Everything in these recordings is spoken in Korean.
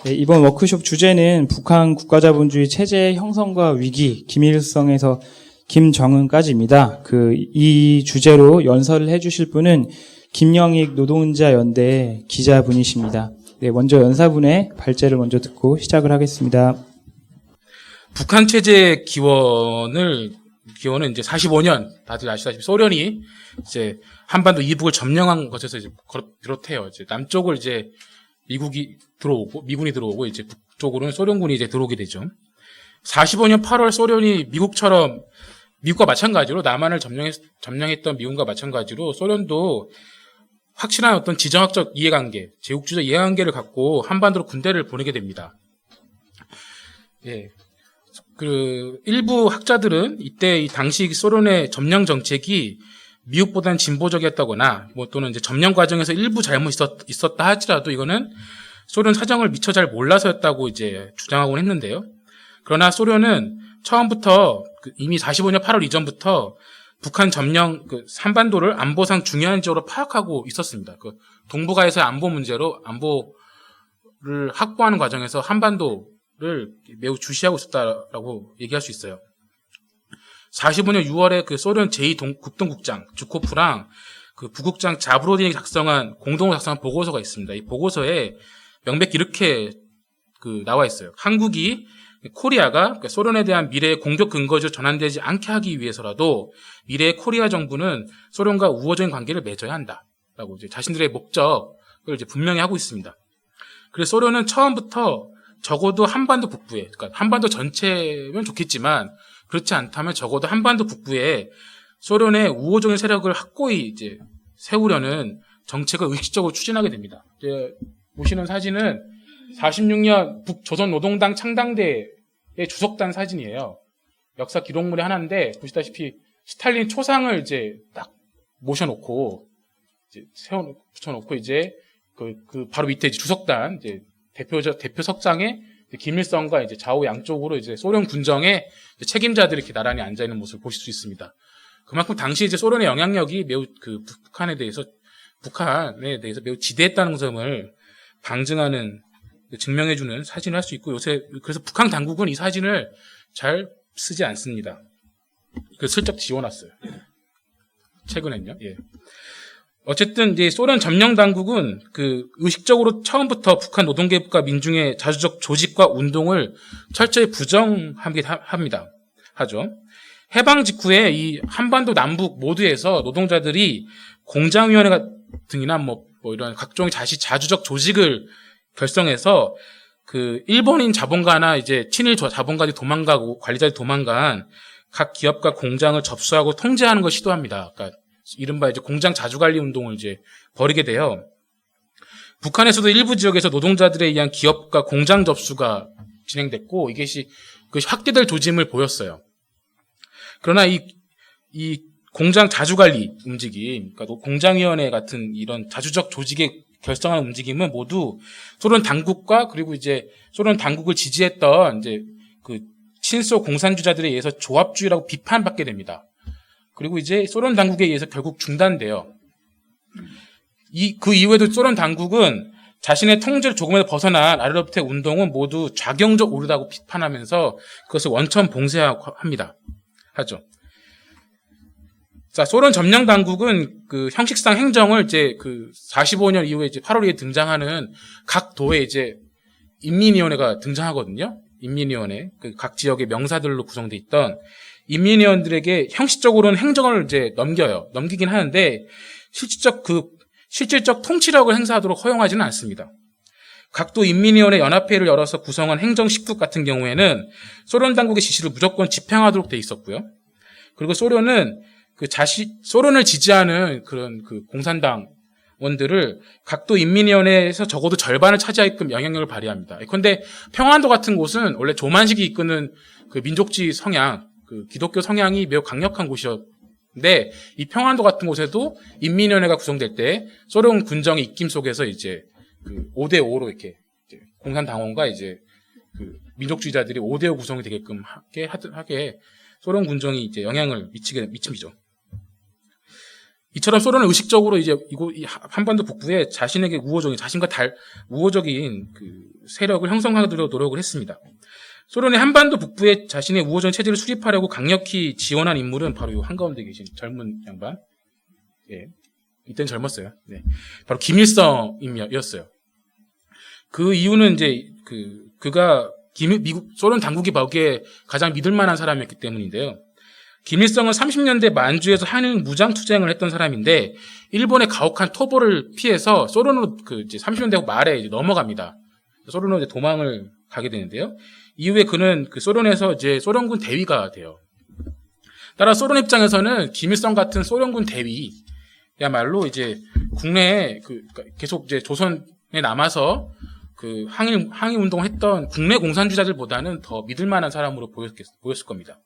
네, 이번 워크숍 주제는 북한 국가자본주의 체제 형성과 위기, 김일성에서 김정은까지입니다. 이 주제로 연설을 해주실 분은 김영익 노동자 연대 기자분이십니다. 네, 먼저 연사분의 발제를 먼저 듣고 시작을 하겠습니다. 북한 체제 기원은 이제 45년, 다들 아시다시피 소련이 이제 한반도 이북을 점령한 것에서 이제 비롯해요. 이제 남쪽을 이제 미군이 들어오고 이제 북쪽으로는 소련군이 이제 들어오게 되죠. 45년 8월 소련이 미국과 마찬가지로 남한을 점령했던 미국과 마찬가지로 소련도 확실한 어떤 지정학적 이해관계, 제국주의적 이해관계를 갖고 한반도로 군대를 보내게 됩니다. 예. 일부 학자들은 이때 이 당시 소련의 점령 정책이 미국보다는 진보적이었다거나, 또는 이제 점령 과정에서 일부 잘못이 있었다 하더라도 이거는 소련 사정을 미처 잘 몰라서였다고 이제 주장하곤 했는데요. 그러나 소련은 처음부터 이미 45년 8월 이전부터 북한 점령, 한반도를 안보상 중요한 지역으로 파악하고 있었습니다. 동북아에서의 안보 문제로 안보를 확보하는 과정에서 한반도를 매우 주시하고 있었다라고 얘기할 수 있어요. 45년 6월에 소련 제2국동국장 주코프랑 부국장 자브로딘이 공동으로 작성한 보고서가 있습니다. 이 보고서에 명백히 이렇게 나와 있어요. 한국이 코리아가 소련에 대한 미래의 공격 근거지로 전환되지 않게 하기 위해서라도 미래의 코리아 정부는 소련과 우호적인 관계를 맺어야 한다라고 이제 자신들의 목적을 이제 분명히 하고 있습니다. 그래서 소련은 처음부터 적어도 한반도 북부에, 그러니까 한반도 전체면 좋겠지만 그렇지 않다면 적어도 한반도 북부에 소련의 우호적인 세력을 확고히 이제 세우려는 정책을 의식적으로 추진하게 됩니다. 이제 보시는 사진은 46년 북조선노동당 창당대의 주석단 사진이에요. 역사 기록물의 하나인데 보시다시피 스탈린 초상을 이제 딱 모셔놓고 이제 붙여놓고 이제 바로 밑에 이제 주석단 이제 대표 석장에 김일성과 이제 좌우 양쪽으로 이제 소련 군정의 책임자들이 이렇게 나란히 앉아 있는 모습을 보실 수 있습니다. 그만큼 당시 이제 소련의 영향력이 매우 북한에 대해서 매우 지대했다는 점을 방증하는 증명해주는 사진을 할 수 있고 그래서 북한 당국은 이 사진을 잘 쓰지 않습니다. 슬쩍 지워놨어요. 최근엔요. 예. 어쨌든 이제 소련 점령 당국은 의식적으로 처음부터 북한 노동계급과 민중의 자주적 조직과 운동을 철저히 하죠. 해방 직후에 이 한반도 남북 모두에서 노동자들이 공장위원회 등이나 이런 각종의 자주적 조직을 결성해서 일본인 자본가나 이제 친일 자본가들이 도망가고 관리자들이 도망간 각 기업과 공장을 접수하고 통제하는 걸 시도합니다. 그러니까 이른바 이제 공장 자주관리 운동을 이제 벌이게 돼요. 북한에서도 일부 지역에서 노동자들에 의한 기업과 공장 접수가 진행됐고 이것이 확대될 조짐을 보였어요. 그러나 이 공장 자주관리 움직임, 그러니까 공장위원회 같은 이런 자주적 조직의 결성한 움직임은 모두 소련 당국과 그리고 이제 소련 당국을 지지했던 이제 친소 공산주의자들에 의해서 조합주의라고 비판받게 됩니다. 그리고 이제 소련 당국에 의해서 결국 중단돼요. 그 이후에도 소련 당국은 자신의 통제를 조금이라도 벗어난 아르로프트의 운동은 모두 좌경적 오류라고 비판하면서 그것을 원천 봉쇄합니다. 하죠. 자, 소련 점령 당국은 형식상 행정을 이제 45년 이후에 이제 8월 2일 등장하는 각 도에 이제 인민위원회가 등장하거든요. 인민위원회. 각 지역의 명사들로 구성되어 있던 인민위원들에게 형식적으로는 행정을 이제 넘기긴 하는데 실질적 통치력을 행사하도록 허용하지는 않습니다. 각도 인민위원회 연합회를 열어서 구성한 행정 10국 같은 경우에는 소련 당국의 지시를 무조건 집행하도록 돼 있었고요. 그리고 소련은 소련을 지지하는 그런 공산당원들을 각도 인민위원회에서 적어도 절반을 차지하게끔 영향력을 발휘합니다. 그런데 평안도 같은 곳은 원래 조만식이 이끄는 민족주의 성향, 기독교 성향이 매우 강력한 곳이었는데 이 평안도 같은 곳에도 인민위원회가 구성될 때 소련 군정의 입김 속에서 이제 5대5로 이렇게 공산당원과 이제 민족주의자들이 5대5 구성이 되게끔 하게 소련 군정이 이제 영향을 미치죠. 이처럼 소련은 의식적으로 이제 이 한반도 북부에 자신에게 우호적인 그 세력을 형성하도록 노력을 했습니다. 소련이 한반도 북부에 자신의 우호적인 체제를 수립하려고 강력히 지원한 인물은 바로 이 한가운데 계신 젊은 양반. 예. 이때는 젊었어요. 네. 바로 김일성이었어요. 그 이유는 이제 그가 미국 소련 당국이 보기에 가장 믿을 만한 사람이었기 때문인데요. 김일성은 30년대 만주에서 한일 무장 투쟁을 했던 사람인데 일본의 가혹한 토벌을 피해서 소련으로 이제 30년대 말에 이제 넘어갑니다. 소련으로 이제 도망을 가게 되는데요. 이후에 그는 소련에서 이제 소련군 대위가 돼요. 따라 소련 입장에서는 김일성 같은 소련군 대위야말로 이제 국내에 계속 이제 조선에 남아서 항일 운동을 했던 국내 공산주의자들보다는 더 믿을 만한 사람으로 보였을 겁니다.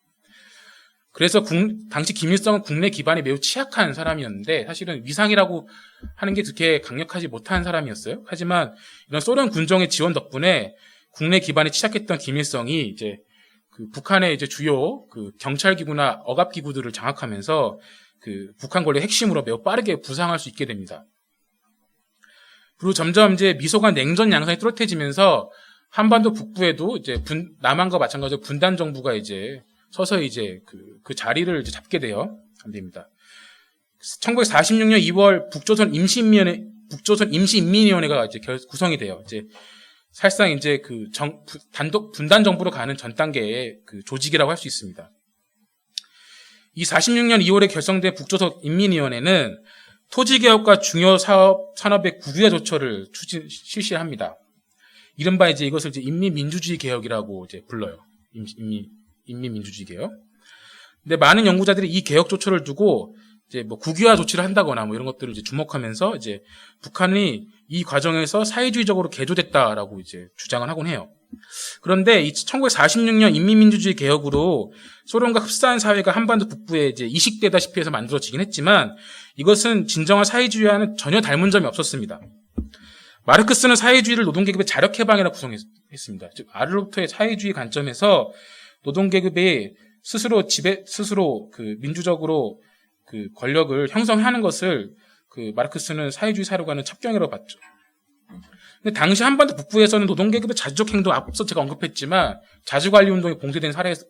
그래서 당시 김일성은 국내 기반이 매우 취약한 사람이었는데 사실은 위상이라고 하는 게 그렇게 강력하지 못한 사람이었어요. 하지만 이런 소련 군정의 지원 덕분에 국내 기반이 취약했던 김일성이 이제 북한의 이제 주요 경찰 기구나 억압 기구들을 장악하면서 북한 권력의 핵심으로 매우 빠르게 부상할 수 있게 됩니다. 그리고 점점 이제 미소간 냉전 양상이 뚜렷해지면서 한반도 북부에도 이제 남한과 마찬가지로 분단 정부가 이제 서서히 이제 그 자리를 이제 잡게 돼요. 안 됩니다. 1946년 2월 북조선 임시인민위원회가 이제 구성이 돼요. 이제 사실상 이제 분단 정부로 가는 전 단계의 조직이라고 할 수 있습니다. 이 46년 2월에 결성된 북조선 인민위원회는 토지개혁과 중요 산업의 국유화 조처를 실시합니다. 이른바 이제 이것을 이제 인민민주주의 개혁이라고 이제 불러요. 인민민주주의 개혁. 근데 많은 연구자들이 이 개혁 조처를 두고 이제 국유화 조치를 한다거나 이런 것들을 이제 주목하면서 이제 북한이 이 과정에서 사회주의적으로 개조됐다라고 이제 주장을 하곤 해요. 그런데 이 1946년 인민민주주의 개혁으로 소련과 흡사한 사회가 한반도 북부에 이제 이식되다시피 해서 만들어지긴 했지만 이것은 진정한 사회주의와는 전혀 닮은 점이 없었습니다. 마르크스는 사회주의를 노동계급의 자력해방이라고 구성했습니다. 즉 아르로부터의 사회주의 관점에서 노동계급이 스스로 민주적으로 권력을 형성하는 것을 마르크스는 사회주의 사료가는 첩경이라고 봤죠. 근데 당시 한반도 북부에서는 노동계급의 자주적 행동, 앞서 제가 언급했지만 자주관리운동이 봉쇄된 사례에서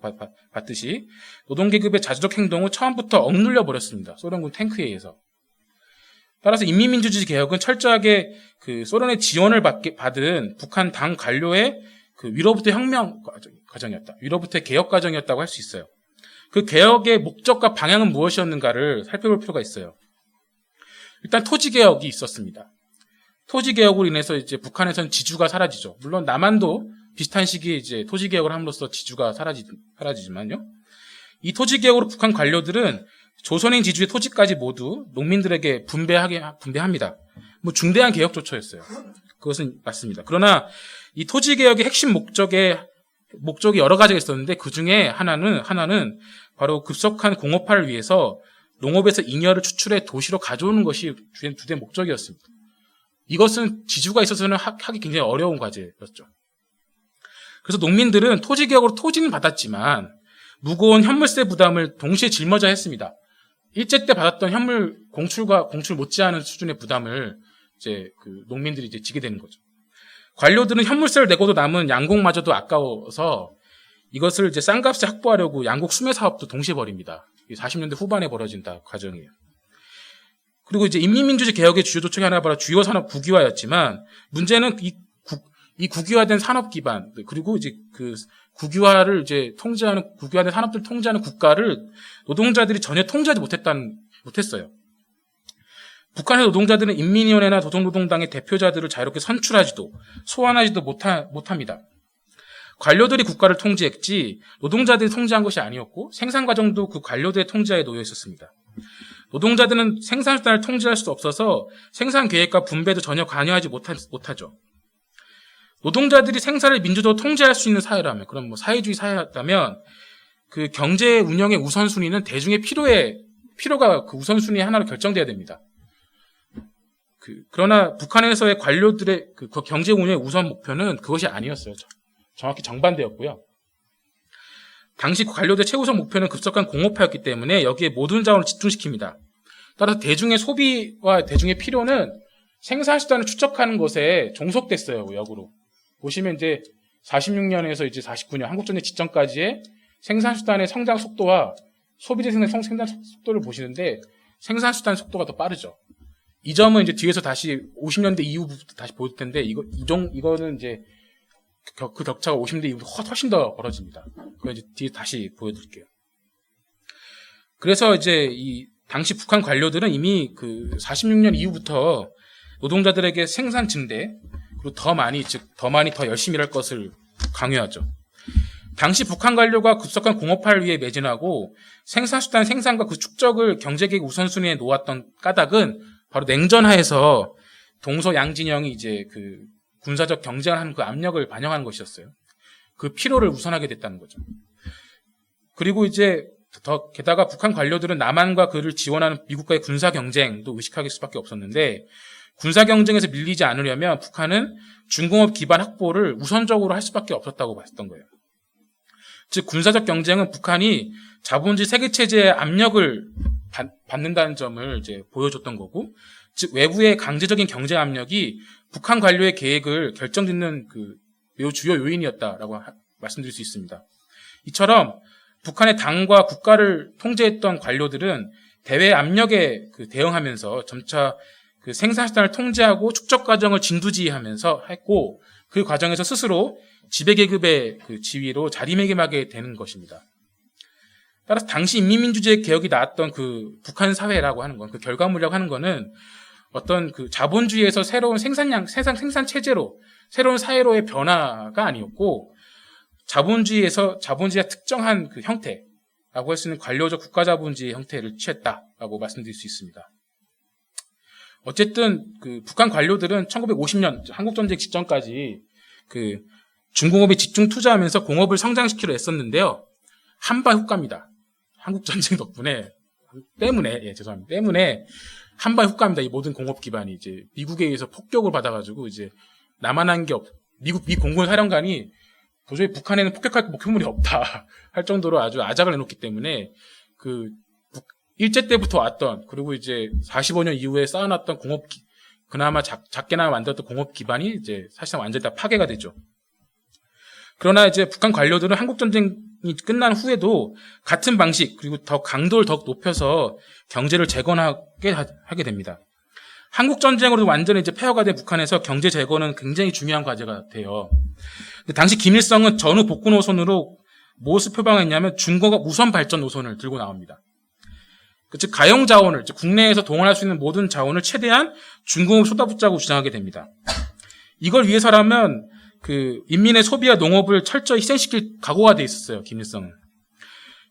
봤듯이 노동계급의 자주적 행동을 처음부터 억눌려 버렸습니다. 소련군 탱크에 의해서. 따라서 인민민주주의 개혁은 철저하게 소련의 지원을 받은 북한 당 관료의 위로부터 혁명 과정이었다. 위로부터의 개혁 과정이었다고 할 수 있어요. 그 개혁의 목적과 방향은 무엇이었는가를 살펴볼 필요가 있어요. 일단 토지개혁이 있었습니다. 토지개혁으로 인해서 이제 북한에서는 지주가 사라지죠. 물론 남한도 비슷한 시기에 이제 토지개혁을 함으로써 지주가 사라지지만요. 이 토지개혁으로 북한 관료들은 조선인 지주의 토지까지 모두 농민들에게 분배합니다. 중대한 개혁 조처였어요. 그것은 맞습니다. 그러나 이 토지개혁의 핵심 목적이 여러 가지가 있었는데 그 중에 하나는 바로 급속한 공업화를 위해서 농업에서 잉여를 추출해 도시로 가져오는 것이 주된 목적이었습니다. 이것은 지주가 있어서는 하기 굉장히 어려운 과제였죠. 그래서 농민들은 토지개혁으로 토지는 받았지만 무거운 현물세 부담을 동시에 짊어져야 했습니다. 일제 때 받았던 현물 공출 못지않은 수준의 부담을 이제 농민들이 이제 지게 되는 거죠. 관료들은 현물세를 내고도 남은 양곡마저도 아까워서 이것을 이제 싼 값에 확보하려고 양곡 수매 사업도 동시에 벌입니다. 40년대 후반에 벌어진 과정이에요. 그리고 이제 인민민주주의 개혁의 주요 조촉이 하나 바로 주요 산업 국유화였지만 문제는 이 국유화된 산업 기반 그리고 이제 국유화를 이제 국유화된 산업들 통제하는 국가를 노동자들이 전혀 통제하지 못했어요. 북한의 노동자들은 인민위원회나 조선노동당의 대표자들을 자유롭게 선출하지도 소환하지도 못합니다. 관료들이 국가를 통제했지 노동자들이 통제한 것이 아니었고 생산 과정도 그 관료들의 통제하에 놓여 있었습니다. 노동자들은 생산수단을 통제할 수 없어서 생산 계획과 분배도 전혀 관여하지 못하죠. 노동자들이 생산을 민주적으로 통제할 수 있는 사회라면, 그럼 사회주의 사회였다면 그 경제 운영의 우선순위는 대중의 필요가 그 우선순위 하나로 결정돼야 됩니다. 그러나 북한에서의 관료들의 그 경제 운영의 우선 목표는 그것이 아니었어요. 정확히 정반대였고요. 당시 관료들의 최우선 목표는 급속한 공업화였기 때문에 여기에 모든 자원을 집중시킵니다. 따라서 대중의 소비와 대중의 필요는 생산 수단을 축적하는 것에 종속됐어요. 역으로. 보시면 이제 46년에서 이제 49년 한국전쟁 직전까지의 생산 수단의 성장 속도와 소비재 생산 속도를 보시는데 생산 수단 속도가 더 빠르죠. 이 점은 이제 뒤에서 다시 50년대 이후부터 다시 보일 텐데 이거는 이제 그 격차가 50년대 이후부터 훨씬 더 벌어집니다. 그거 이제 뒤에 다시 보여드릴게요. 그래서 이제 이 당시 북한 관료들은 이미 그 46년 이후부터 노동자들에게 생산 증대 그리고 더 많이 더 열심히 일할 것을 강요하죠. 당시 북한 관료가 급속한 공업화를 위해 매진하고 생산수단 생산과 그 축적을 경제계획 우선순위에 놓았던 까닭은 바로 냉전하에서 동서 양진영이 이제 그 군사적 경쟁을 하는 그 압력을 반영하는 것이었어요. 그 필요를 우선하게 됐다는 거죠. 그리고 이제 더 게다가 북한 관료들은 남한과 그를 지원하는 미국과의 군사 경쟁도 의식할 수밖에 없었는데 군사 경쟁에서 밀리지 않으려면 북한은 중공업 기반 확보를 우선적으로 할 수밖에 없었다고 봤던 거예요. 즉 군사적 경쟁은 북한이 자본주의 세계 체제의 압력을 받는다는 점을 이제 보여줬던 거고, 즉 외부의 강제적인 경쟁 압력이 북한 관료의 계획을 결정짓는 그 매우 주요 요인이었다라고 말씀드릴 수 있습니다. 이처럼 북한의 당과 국가를 통제했던 관료들은 대외 압력에 대응하면서 점차 그 생산수단을 통제하고 축적 과정을 진두지휘하면서 했고, 그 과정에서 스스로 지배계급의 그 지위로 자리매김하게 되는 것입니다. 따라서 당시 인민민주주의 개혁이 나왔던 그 북한 사회라고 하는 건, 그 결과물이라고 하는 거는 어떤 그 자본주의에서 새로운 생산 체제로, 새로운 사회로의 변화가 아니었고, 자본주의의 특정한 그 형태라고 할 수 있는 관료적 국가자본주의 형태를 취했다라고 말씀드릴 수 있습니다. 어쨌든 그 북한 관료들은 1950년 한국전쟁 직전까지 그 중공업에 집중 투자하면서 공업을 성장시키려 애썼는데요. 한발 훅 갑니다. 한국전쟁 때문에 한발 훅 갑니다. 이 모든 공업 기반이 이제 미국에 의해서 폭격을 받아가지고 이제 남한한 게 미 공군 사령관이 도저히 북한에는 폭격할 목표물이 없다 할 정도로 아주 아작을 내놓기 때문에 그 일제 때부터 왔던, 그리고 이제 45년 이후에 쌓아놨던 그나마 작게나마 만들었던 공업 기반이 이제 사실상 완전히 다 파괴가 되죠. 그러나 이제 북한 관료들은 한국전쟁이 끝난 후에도 같은 방식, 그리고 더 강도를 더 높여서 경제를 재건하게 하게 됩니다. 한국전쟁으로 완전히 이제 폐허가 된 북한에서 경제 재건은 굉장히 중요한 과제가 돼요. 근데 당시 김일성은 전후 복구 노선으로 무엇을 표방했냐면 중공업 우선 발전 노선을 들고 나옵니다. 즉 가용 자원을, 즉 국내에서 동원할 수 있는 모든 자원을 최대한 중공업 쏟아붓자고 주장하게 됩니다. 이걸 위해서라면 그 인민의 소비와 농업을 철저히 희생시킬 각오가 돼 있었어요. 김일성은.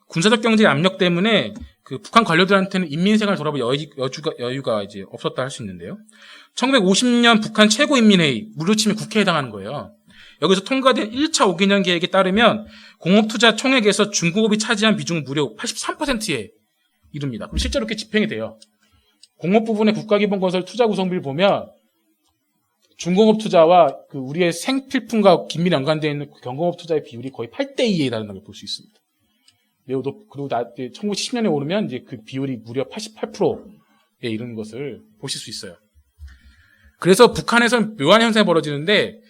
군사적 경제의 압력 때문에 그 북한 관료들한테는 인민생활을 돌아볼 여유가 이제 없었다 할 수 있는데요. 1950년 북한 최고인민회의, 무료침해 국회에 해당하는 거예요. 여기서 통과된 1차 5개년 계획에 따르면 공업투자 총액에서 중공업이 차지한 비중은 무려 83%에 이릅니다. 그럼 실제로 이렇게 집행이 돼요. 공업 부분의 국가기본건설 투자 구성비를 보면 중공업 투자와 그 우리의 생필품과 긴밀히 연관되어 있는 경공업 투자의 비율이 거의 8대2에 달한다는 걸 볼 수 있습니다. 매우 그리고 1970년에 오르면 이제 그 비율이 무려 88%에 이르는 것을 보실 수 있어요. 그래서 북한에서는 묘한 현상이 벌어지는데,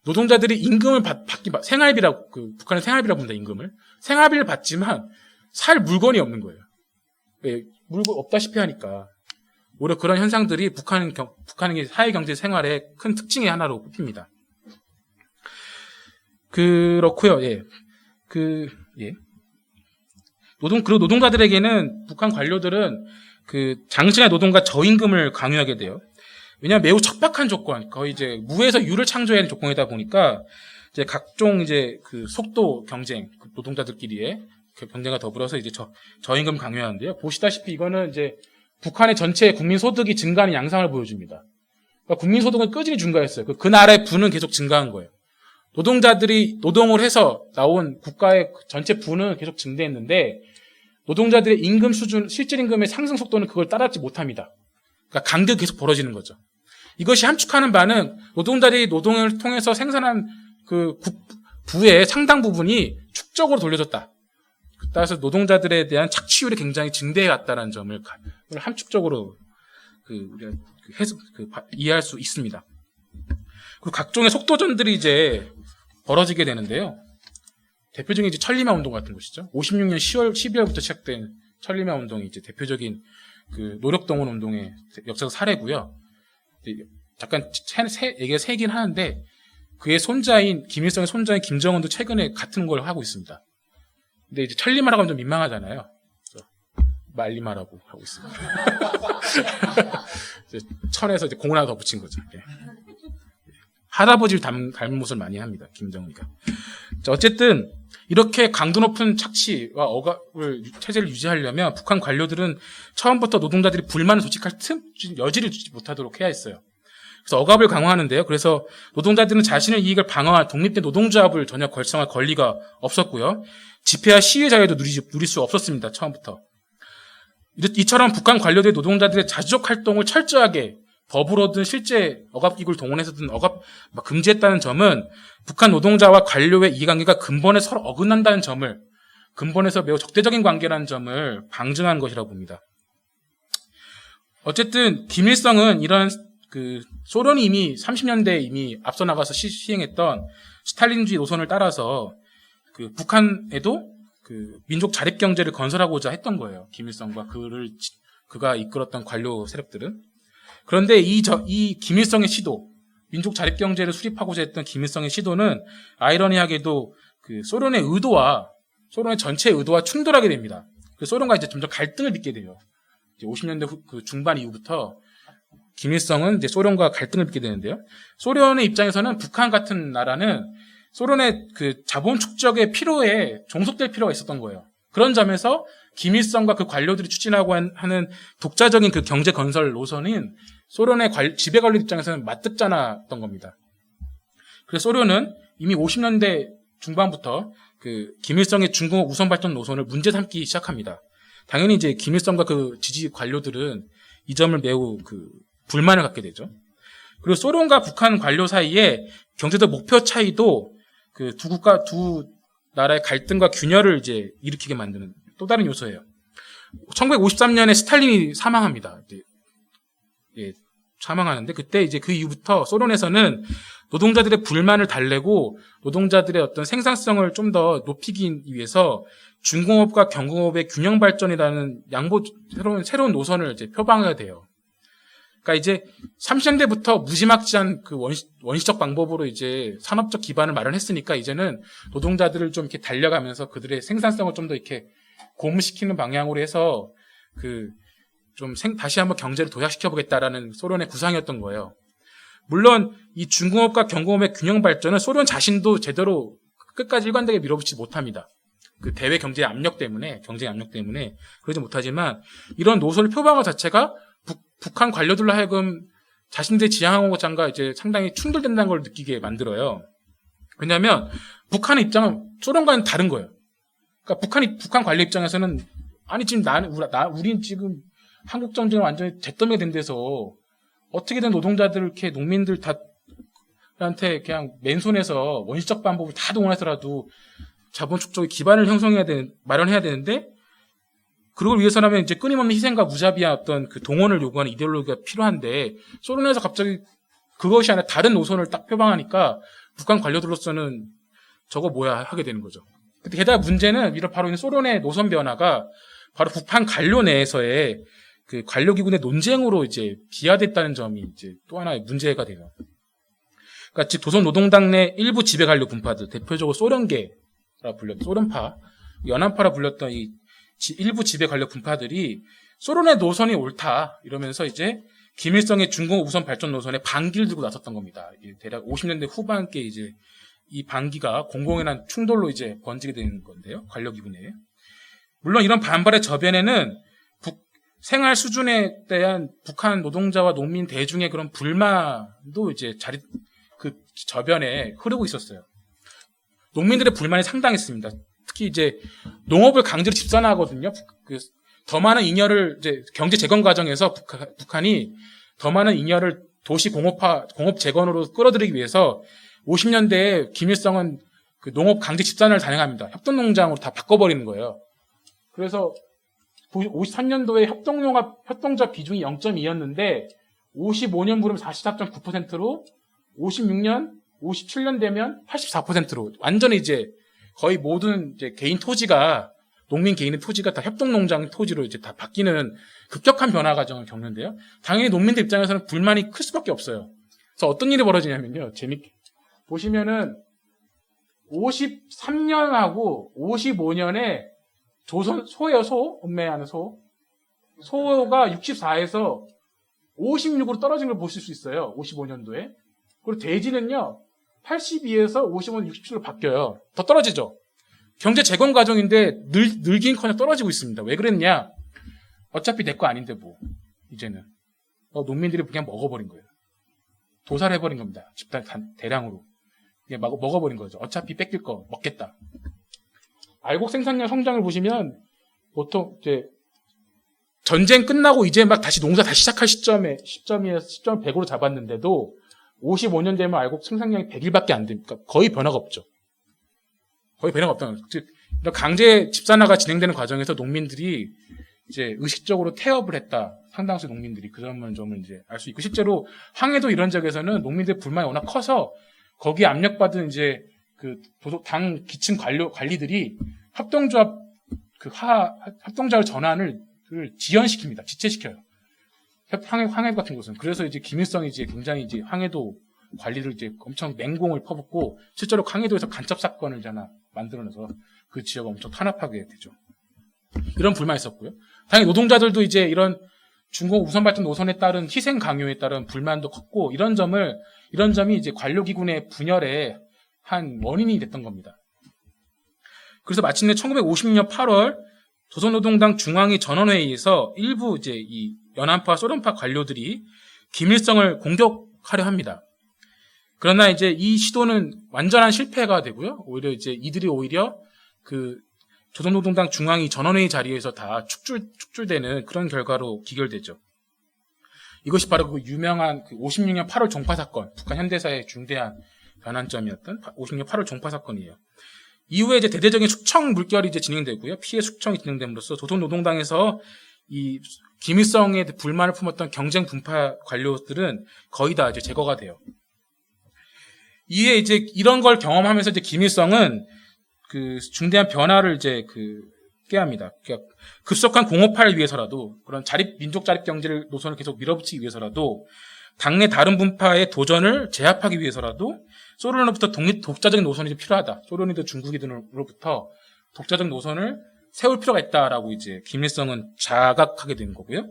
노동자들이 임금을 생활비라고, 북한은 생활비라고 부른다, 임금을. 생활비를 받지만 살 물건이 없는 거예요. 왜? 물건 없다시피 하니까. 오히려 그런 현상들이 북한의 사회경제 생활의 큰 특징의 하나로 꼽힙니다. 그렇고요. 예. 그리고 노동자들에게는 북한 관료들은 그 장시간 노동과 저임금을 강요하게 돼요. 왜냐하면 매우 척박한 조건, 거의 이제 무에서 유를 창조해야 하는 조건이다 보니까 이제 각종 이제 그 속도 경쟁, 노동자들끼리의 경쟁과 더불어서 이제 저임금 강요하는데요. 보시다시피 이거는 이제 북한의 전체 국민 소득이 증가하는 양상을 보여줍니다. 그러니까 국민 소득은 꾸준히 증가했어요. 그 나라의 부는 계속 증가한 거예요. 노동자들이 노동을 해서 나온 국가의 전체 부는 계속 증대했는데, 노동자들의 임금 수준, 실질 임금의 상승 속도는 그걸 따라잡지 못합니다. 그러니까 간격이 계속 벌어지는 거죠. 이것이 함축하는 바는 노동자들이 노동을 통해서 생산한 그 부의 상당 부분이 축적으로 돌려졌다. 따라서 노동자들에 대한 착취율이 굉장히 증대해 왔다는 점을 함축적으로 우리가 이해할 수 있습니다. 그리고 각종의 속도전들이 이제 벌어지게 되는데요. 대표적인 이제 천리마 운동 같은 것이죠. 56년 12월부터 시작된 천리마 운동이 이제 대표적인 노력동원 운동의 역사적 사례고요. 잠깐 얘기가 세긴 하는데 그의 손자인 김일성의 손자인 김정은도 최근에 같은 걸 하고 있습니다. 근데 이제 천리마라고 하면 좀 민망하잖아요. 그래서 말리마라고 하고 있습니다. 천에서 이제 공을 하나 더 붙인 거죠. 네. 할아버지를 닮은 모습을 많이 합니다. 김정은이가. 어쨌든 이렇게 강도 높은 착취와 억압을 체제를 유지하려면 북한 관료들은 처음부터 노동자들이 불만을 조직할 여지를 주지 못하도록 해야 했어요. 그래서 억압을 강화하는데요. 그래서 노동자들은 자신의 이익을 방어한 독립된 노동조합을 전혀 결성할 권리가 없었고요. 집회와 시위 자유도 누릴 수 없었습니다. 처음부터. 이처럼 북한 관료들이 노동자들의 자주적 활동을 철저하게 법으로든 실제 억압기구를 동원해서든 금지했다는 점은 북한 노동자와 관료의 이해관계가 근본에 서로 어긋난다는 점을, 근본에서 매우 적대적인 관계라는 점을 방증한 것이라고 봅니다. 어쨌든 김일성은 이런 소련이 이미 30년대에 이미 앞서 나가서 시행했던 스탈린주의 노선을 따라서 북한에도 민족 자립 경제를 건설하고자 했던 거예요. 김일성과 그가 이끌었던 관료 세력들은. 그런데 이 김일성의 시도, 민족 자립 경제를 수립하고자 했던 김일성의 시도는 아이러니하게도 소련의 전체 의도와 충돌하게 됩니다. 소련과 이제 점점 갈등을 빚게 돼요. 이제 50년대 중반 이후부터 김일성은 이제 소련과 갈등을 빚게 되는데요. 소련의 입장에서는 북한 같은 나라는 소련의 자본 축적의 필요에 종속될 필요가 있었던 거예요. 그런 점에서 김일성과 그 관료들이 추진하고 하는 독자적인 경제 건설 노선인 소련의 지배 관료 입장에서는 맞듣잖았던 겁니다. 그래서 소련은 이미 50년대 중반부터 김일성의 중공업 우선 발전 노선을 문제 삼기 시작합니다. 당연히 이제 김일성과 지지 관료들은 이 점을 매우 불만을 갖게 되죠. 그리고 소련과 북한 관료 사이에 경제적 목표 차이도 두 나라의 갈등과 균열을 이제 일으키게 만드는 또 다른 요소예요. 1953년에 스탈린이 사망합니다. 사망하는데 그때 이제 그 이후부터 소련에서는 노동자들의 불만을 달래고 노동자들의 어떤 생산성을 좀 더 높이기 위해서 중공업과 경공업의 균형 발전이라는 새로운 노선을 이제 표방해야 돼요. 그러니까 이제 30년대부터 무지막지한 원시적 방법으로 이제 산업적 기반을 마련했으니까 이제는 노동자들을 좀 이렇게 달려가면서 그들의 생산성을 좀 더 이렇게 고무시키는 방향으로 해서 다시 한번 경제를 도약시켜보겠다라는 소련의 구상이었던 거예요. 물론 이 중공업과 경공업의 균형 발전은 소련 자신도 제대로 끝까지 일관되게 밀어붙이지 못합니다. 대외 경쟁 압력 때문에 그러지 못하지만 이런 노선을 표방한 자체가 북한 관료들로 하여금 자신들의 지향하고자 이제 상당히 충돌된다는 걸 느끼게 만들어요. 왜냐하면 북한의 입장은 소련과는 다른 거예요. 그러니까 북한 관료 입장에서는 지금 우린 지금 한국 전쟁을 완전히 잿더미가 된 데서 어떻게든 노동자들 이렇게 농민들 다한테 그냥 맨손에서 원시적 방법을 다 동원해서라도 자본 축적의 기반을 마련해야 되는데 그걸 위해서라면 이제 끊임없는 희생과 무자비한 어떤 동원을 요구하는 이데올로기가 필요한데 소련에서 갑자기 그것이 아니라 다른 노선을 딱 표방하니까 북한 관료들로서는 저거 뭐야 하게 되는 거죠. 근데 게다가 문제는 바로 이 소련의 노선 변화가 바로 북한 관료 내에서의 관료기군의 논쟁으로 이제 비화됐다는 점이 이제 또 하나의 문제가 돼요. 그러니까 즉 조선노동당 내 일부 지배 관료 분파들, 대표적으로 소련계라 불렸던 소련파, 연안파라 불렸던 이 일부 지배 관료 분파들이 소련의 노선이 옳다 이러면서 이제 김일성의 중공업 우선 발전 노선에 반기를 들고 나섰던 겁니다. 대략 50년대 후반께 이제 이 반기가 공공연한 충돌로 이제 번지게 되는 건데요. 관료기군에. 물론 이런 반발의 저변에는 생활 수준에 대한 북한 노동자와 농민 대중의 그런 불만도 이제 저변에 흐르고 있었어요. 농민들의 불만이 상당했습니다. 특히 이제 농업을 강제로 집산화하거든요. 더 많은 잉여를 이제 경제 재건 과정에서 북한이 더 많은 잉여를 도시 공업 재건으로 끌어들이기 위해서 50년대에 김일성은 농업 강제 집산화를 단행합니다. 협동농장으로 다 바꿔버리는 거예요. 그래서 53년도에 협동조합 비중이 0.2였는데 55년 부르면 44.9%로 56년, 57년 되면 84%로 완전히 이제 거의 모든 이제 개인 토지가 농민 개인의 토지가 다 협동농장 토지로 이제 다 바뀌는 급격한 변화 과정을 겪는데요. 당연히 농민들 입장에서는 불만이 클 수밖에 없어요. 그래서 어떤 일이 벌어지냐면요. 재밌게 보시면은 53년하고 55년에 조선 소예요. 음매하는 소가 64에서 56으로 떨어진 걸 보실 수 있어요. 55년도에. 그리고 돼지는요. 82에서 55년 67로 바뀌어요. 더 떨어지죠. 경제 재건 과정인데 늘긴커녕 떨어지고 있습니다. 왜 그랬냐? 어차피 내 거 아닌데 뭐 이제는 농민들이 그냥 먹어버린 거예요. 도살해버린 겁니다. 집단 대량으로 그냥 먹어버린 거죠. 어차피 뺏길 거 먹겠다. 알곡 생산량 성장을 보시면 보통 이제 전쟁 끝나고 이제 막 다시 농사 다시 시작할 시점을 100으로 잡았는데도 55년 되면 알곡 생산량이 100일밖에 안 됩니까? 거의 변화가 없죠. 거의 변화가 없다는 거죠. 즉, 강제 집산화가 진행되는 과정에서 농민들이 이제 의식적으로 태업을 했다. 상당수 농민들이 그 점을 이제 알 수 있고, 실제로 항해도 이런 지역에서는 농민들 불만이 워낙 커서 거기에 압력받은 이제 그 당 기층 관리들이 협동조합 협동조합 전환을 지연시킵니다. 지체시켜요. 항해 같은 곳은. 그래서 이제 김일성이 이제 굉장히 이제 항해도 관리를 이제 엄청 맹공을 퍼붓고 실제로 항해도에서 간첩 사건을 하나 만들어내서 그 지역을 엄청 탄압하게 되죠. 이런 불만이 있었고요. 당연히 노동자들도 이제 이런 중공 우선 발전 노선에 따른 희생 강요에 따른 불만도 컸고 이런 점이 이제 관료기군의 분열의 한 원인이 됐던 겁니다. 그래서 마침내 1950년 8월 조선노동당 중앙위 전원회의에서 일부 이제 이 연안파 소련파 관료들이 김일성을 공격하려 합니다. 그러나 이제 이 시도는 완전한 실패가 되고요. 이들이 오히려 그 조선노동당 중앙위 전원회의 자리에서 다 축출되는 그런 결과로 기결되죠. 이것이 바로 그 유명한 그 56년 8월 종파 사건, 북한 현대사의 중대한 변환점이었던 56년 8월 종파 사건이에요. 이후에 이제 대대적인 숙청 물결이 이제 진행되고요. 피해 숙청이 진행됨으로써 조선노동당에서 이 김일성에 불만을 품었던 경쟁 분파 관료들은 거의 다 이제 제거가 돼요. 이에 이제 이런 걸 경험하면서 이제 김일성은 그 중대한 변화를 이제 깨합니다. 그러니까 급속한 공업화를 위해서라도 그런 민족 자립 경제를 노선을 계속 밀어붙이기 위해서라도 당내 다른 분파의 도전을 제압하기 위해서라도 소련으로부터 독자적인 노선이 필요하다. 소련이든 중국이든으로부터 독자적 노선을 세울 필요가 있다라고 이제 김일성은 자각하게 된 거고요.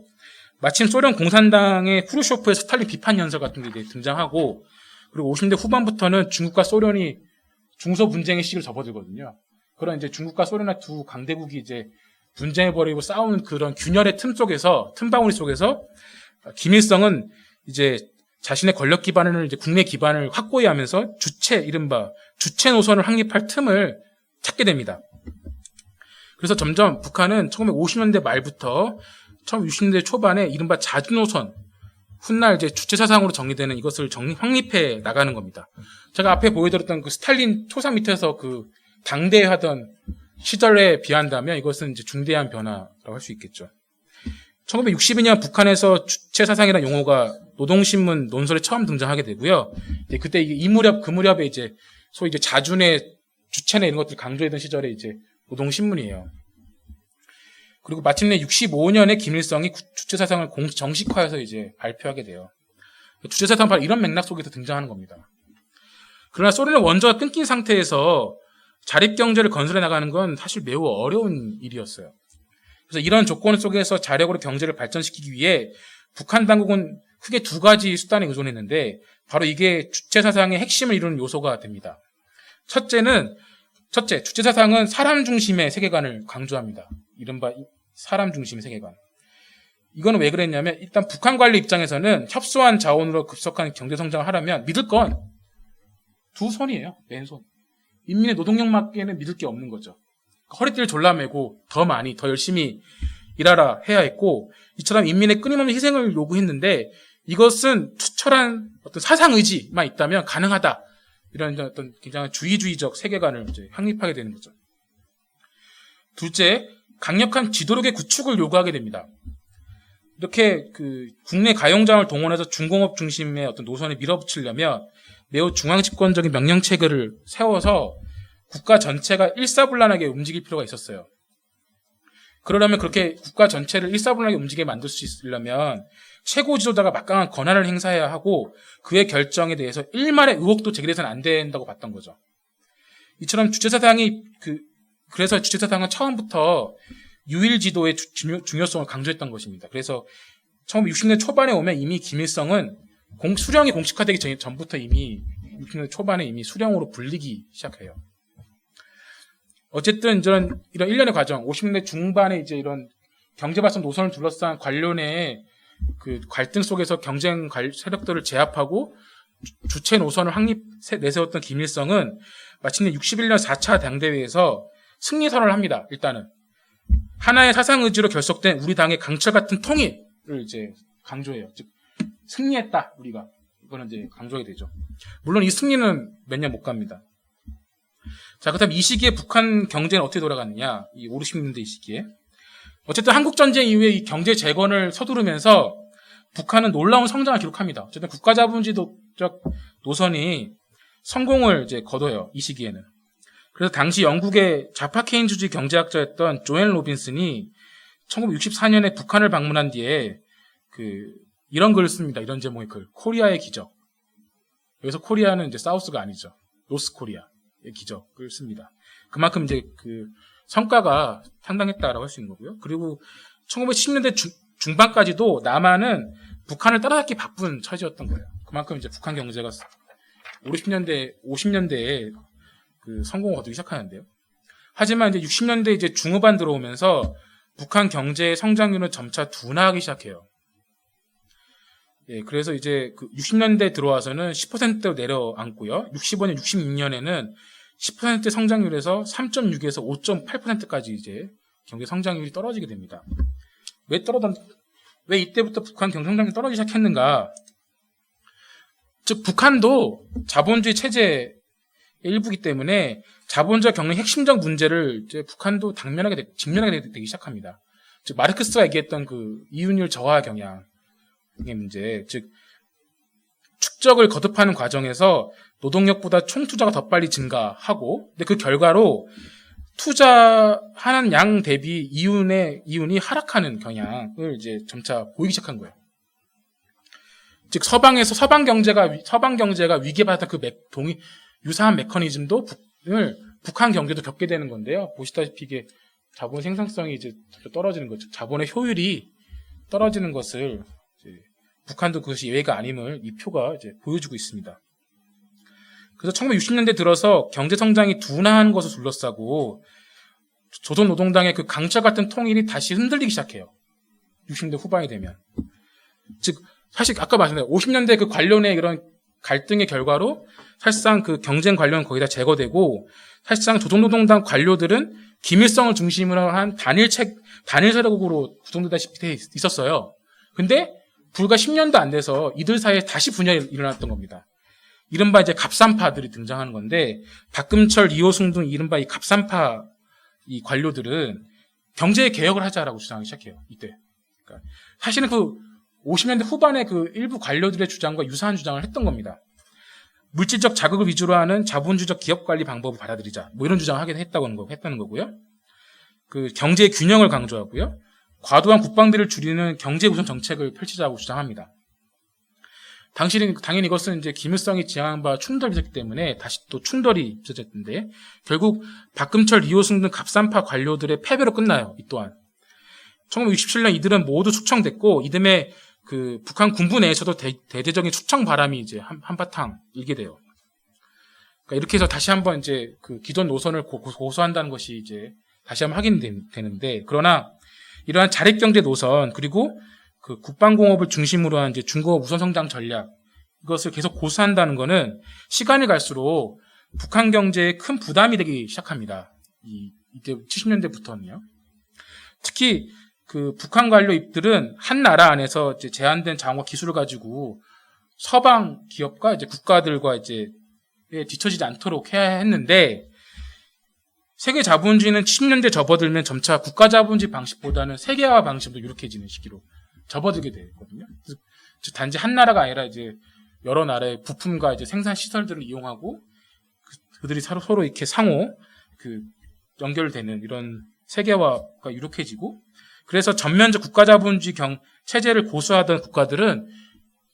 마침 소련 공산당의 후르쇼프의 스탈린 비판 연설 같은 게 이제 등장하고 그리고 50대 후반부터는 중국과 소련이 중소 분쟁의 시기를 접어들거든요. 그런 이제 중국과 소련의 두 강대국이 이제 분쟁해버리고 싸우는 그런 균열의 틈바구니 속에서 김일성은 이제 자신의 권력 기반을 이제 국내 기반을 확고히 하면서 이른바 주체 노선을 확립할 틈을 찾게 됩니다. 그래서 점점 북한은 1950년대 말부터 1960년대 초반에 이른바 자주 노선, 훗날 이제 주체 사상으로 정리되는 이것을 확립해 나가는 겁니다. 제가 앞에 보여드렸던 그 스탈린 초상 밑에서 그 당대하던 시절에 비한다면 이것은 이제 중대한 변화라고 할 수 있겠죠. 1962년 북한에서 주체 사상이라는 용어가 노동신문 논설에 처음 등장하게 되고요. 그때 그 무렵에 이제 소위 이제 자준의 주체나 이런 것들 강조했던 시절에 이제 노동신문이에요. 그리고 마침내 65년에 김일성이 주체 사상을 정식화해서 이제 발표하게 돼요. 주체 사상은 바로 이런 맥락 속에서 등장하는 겁니다. 그러나 소련의 원조가 끊긴 상태에서 자립 경제를 건설해 나가는 건 사실 매우 어려운 일이었어요. 그래서 이런 조건 속에서 자력으로 경제를 발전시키기 위해 북한 당국은 크게 두 가지 수단에 의존했는데 바로 이게 주체 사상의 핵심을 이루는 요소가 됩니다. 첫째, 주체 사상은 사람 중심의 세계관을 강조합니다. 이른바 사람 중심의 세계관. 이거는 왜 그랬냐면 일단 북한 관리 입장에서는 협소한 자원으로 급속한 경제 성장을 하려면 믿을 건 두 손이에요. 맨손. 인민의 노동력밖에는 믿을 게 없는 거죠. 허리띠를 졸라매고 더 많이, 더 열심히 일하라 해야 했고 이처럼 인민의 끊임없는 희생을 요구했는데 이것은 투철한 어떤 사상 의지만 있다면 가능하다. 이런 어떤 굉장히 주의적 세계관을 이제 확립하게 되는 거죠. 둘째, 강력한 지도력의 구축을 요구하게 됩니다. 이렇게 그 국내 가용장을 동원해서 중공업 중심의 어떤 노선에 밀어붙이려면 매우 중앙집권적인 명령체계를 세워서 국가 전체가 일사불란하게 움직일 필요가 있었어요. 그러려면 그렇게 국가 전체를 일사불란하게 움직이게 만들 수 있으려면 최고 지도자가 막강한 권한을 행사해야 하고 그의 결정에 대해서 일말의 의혹도 제기돼서는 안 된다고 봤던 거죠. 이처럼 주체사상이 그래서 주체사상은 처음부터 유일 지도의 중요성을 강조했던 것입니다. 그래서 1960년 초반에 오면 이미 김일성은 수령이 공식화되기 전부터 이미 60년 초반에 이미 수령으로 불리기 시작해요. 어쨌든 이런 일련의 과정, 50년대 중반에 이제 이런 경제발전 노선을 둘러싼 관련의 그 갈등 속에서 경쟁 세력들을 제압하고 주체 노선을 내세웠던 김일성은 마침내 61년 4차 당대회에서 승리 선언을 합니다. 일단은 하나의 사상 의지로 결속된 우리 당의 강철 같은 통일을 이제 강조해요. 즉 승리했다 우리가 이거는 이제 강조하게 되죠. 물론 이 승리는 몇 년 못 갑니다. 자, 그렇다면 이 시기에 북한 경제는 어떻게 돌아갔느냐? 이 5, 60년대 이 시기에. 어쨌든 한국전쟁 이후에 이 경제 재건을 서두르면서 북한은 놀라운 성장을 기록합니다. 어쨌든 국가자본주의적 노선이 성공을 이제 거둬요. 이 시기에는. 그래서 당시 영국의 좌파 케인주의 경제학자였던 조엘 로빈슨이 1964년에 북한을 방문한 뒤에 이런 글을 씁니다. 이런 제목의 글. 코리아의 기적. 여기서 코리아는 이제 사우스가 아니죠. 노스 코리아. 기적을 씁니다. 그만큼 이제 그 성과가 상당했다라고 할 수 있는 거고요. 그리고 1970년대 중반까지도 남한은 북한을 따라잡기 바쁜 처지였던 거예요. 그만큼 이제 북한 경제가 50년대에 그 성공을 거두기 시작하는데요. 하지만 이제 60년대 이제 중후반 들어오면서 북한 경제의 성장률은 점차 둔화하기 시작해요. 예, 그래서 이제 60년대 들어와서는 10%로 내려앉고요. 65년, 66년에는 10% 성장률에서 3.6에서 5.8%까지 이제 경제 성장률이 떨어지게 됩니다. 왜 이때부터 북한 경제 성장률이 떨어지기 시작했는가? 즉, 북한도 자본주의 체제의 일부이기 때문에 자본주의 겪는 핵심적 문제를 이제 북한도 직면하게 되기 시작합니다. 즉, 마르크스가 얘기했던 그 이윤율 저하 경향. 의 문제, 즉 축적을 거듭하는 과정에서 노동력보다 총투자가 더 빨리 증가하고, 근데 그 결과로 투자하는 양 대비 이윤이 하락하는 경향을 이제 점차 보이기 시작한 거예요. 즉 서방 경제가 위기에 받았던 유사한 메커니즘도 북한 경제도 겪게 되는 건데요. 보시다시피 이게 자본 생산성이 이제 떨어지는 거죠. 자본의 효율이 떨어지는 것을 북한도 그것이 예외가 아님을 이 표가 이제 보여주고 있습니다. 그래서 1960년대 들어서 경제 성장이 둔화한 것을 둘러싸고 조선노동당의 그 강철 같은 통일이 다시 흔들리기 시작해요. 60년대 후반이 되면. 즉, 사실 아까 말씀드린 50년대 그 관련의 이런 갈등의 결과로 사실상 그 경쟁 관련은 거의 다 제거되고 사실상 조선노동당 관료들은 김일성을 중심으로 한 단일 세력으로 구성되다시피 돼 있었어요. 근데 불과 10년도 안 돼서 이들 사이에 다시 분열이 일어났던 겁니다. 이른바 이제 갑산파들이 등장하는 건데, 박금철, 이호승 등 이른바 이 갑산파 이 관료들은 경제 개혁을 하자라고 주장하기 시작해요. 이때. 그러니까 사실은 그 50년대 후반에 그 일부 관료들의 주장과 유사한 주장을 했던 겁니다. 물질적 자극을 위주로 하는 자본주의적 기업 관리 방법을 받아들이자. 뭐 이런 주장을 했다는 거고요. 그 경제의 균형을 강조하고요. 과도한 국방비를 줄이는 경제 우선 정책을 펼치자고 주장합니다. 당연히 이것은 이제 김일성이 지향한 바 충돌이 있었기 때문에 다시 또 충돌이 빚어졌는데 결국 박금철, 이호승 등 갑산파 관료들의 패배로 끝나요. 이 또한 1967년 이들은 모두 숙청됐고 이듬해 그 북한 군부 내에서도 대대적인 숙청 바람이 이제 한바탕 일게 돼요. 그러니까 이렇게 해서 다시 한번 이제 그 기존 노선을 고수한다는 것이 이제 다시 한번 확인되는데, 그러나 이러한 자립경제 노선 그리고 그 국방공업을 중심으로 한 이제 중공업 우선 성장 전략, 이것을 계속 고수한다는 것은 시간이 갈수록 북한 경제에 큰 부담이 되기 시작합니다. 이때 70년대부터는요. 특히 그 북한 관료입들은 한 나라 안에서 이제 제한된 자원과 기술을 가지고 서방 기업과 이제 국가들과 이제 뒤처지지 않도록 해야 했는데, 세계 자본주의는 70년대 접어들면 점차 국가 자본주의 방식보다는 세계화 방식으로 유력해지는 시기로 접어들게 되거든요. 즉 단지 한 나라가 아니라 이제 여러 나라의 부품과 이제 생산 시설들을 이용하고 그들이 서로 이렇게 상호 연결되는 이런 세계화가 유력해지고, 그래서 전면적 국가 자본주의 체제를 고수하던 국가들은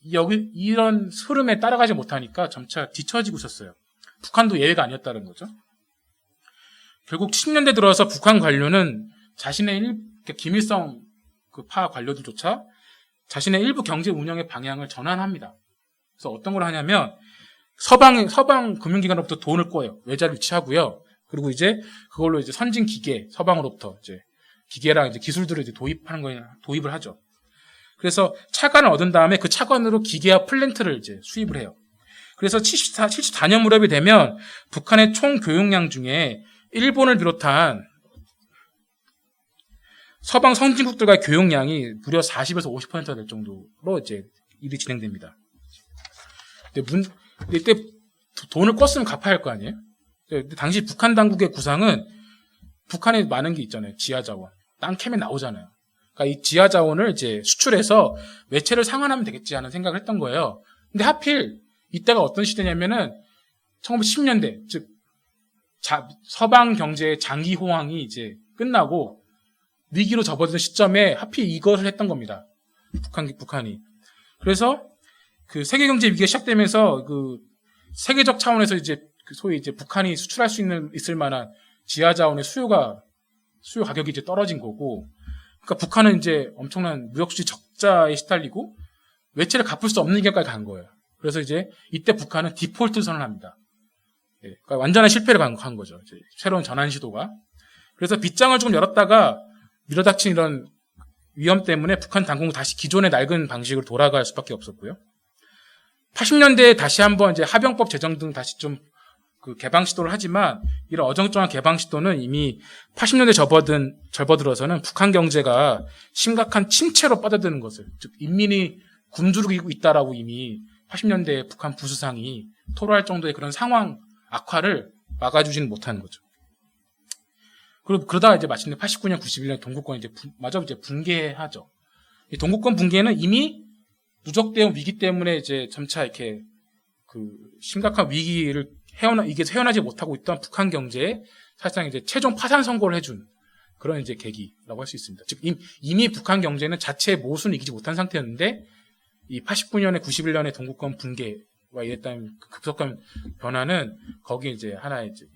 이런 흐름에 따라가지 못하니까 점차 뒤처지고 있었어요. 북한도 예외가 아니었다는 거죠. 결국 70년대 들어서 북한 관료는 자신의 김일성 파 관료들조차 자신의 일부 경제 운영의 방향을 전환합니다. 그래서 어떤 걸 하냐면 서방 금융기관으로부터 돈을 꿔요. 외자를 유치하고요. 그리고 이제 그걸로 이제 선진 기계, 서방으로부터 이제 기계랑 이제 기술들을 이제 도입을 하죠. 그래서 차관을 얻은 다음에 그 차관으로 기계와 플랜트를 이제 수입을 해요. 그래서 74년 무렵이 되면 북한의 총 교육량 중에 일본을 비롯한 서방 선진국들과의 교육량이 무려 40에서 50%가 될 정도로 이제 일이 진행됩니다. 근데 이때 돈을 껐으면 갚아야 할 거 아니에요? 근데 당시 북한 당국의 구상은 북한에 많은 게 있잖아요. 지하자원. 땅 캐면 나오잖아요. 그러니까 이 지하자원을 이제 수출해서 외채를 상환하면 되겠지 하는 생각을 했던 거예요. 근데 하필 이때가 어떤 시대냐면은 1910년대, 즉 서방 경제의 장기 호황이 이제 끝나고 위기로 접어드는 시점에 하필 이것을 했던 겁니다. 북한이. 그래서 그 세계 경제 위기가 시작되면서 그 세계적 차원에서 이제 소위 이제 북한이 수출할 수 있을 만한 지하 자원의 수요 가격이 이제 떨어진 거고, 그러니까 북한은 이제 엄청난 무역수지 적자에 시달리고 외채를 갚을 수 없는 길까지 간 거예요. 그래서 이제 이때 북한은 디폴트 선언합니다. 그러니까 완전한 실패를 간 거죠. 이제 새로운 전환 시도가. 그래서 빗장을 조금 열었다가 밀어닥친 이런 위험 때문에 북한 당국은 다시 기존의 낡은 방식으로 돌아갈 수밖에 없었고요. 80년대에 다시 한번 이제 하병법 제정 등 다시 좀 개방 시도를 하지만 이런 어정쩡한 개방 시도는 이미 80년대 접어들어서는 북한 경제가 심각한 침체로 빠져드는 것을, 즉 인민이 굶주리고 있다라고 이미 80년대 북한 부수상이 토로할 정도의 그런 상황 악화를 막아주지는 못하는 거죠. 그리고 그러다가 이제 마침내 89년, 91년 동구권이 이제 붕괴하죠. 이 동구권 붕괴는 이미 누적되어 위기 때문에 이제 점차 이렇게 심각한 위기를 헤어나지 못하고 있던 북한 경제에 사실상 이제 최종 파산 선고를 해준 그런 이제 계기라고 할 수 있습니다. 즉, 이미 북한 경제는 자체의 모순을 이기지 못한 상태였는데, 이 89년에 91년에 동구권 붕괴와 이랬다는 급속한 변화는 거기에 이제 하나의 이제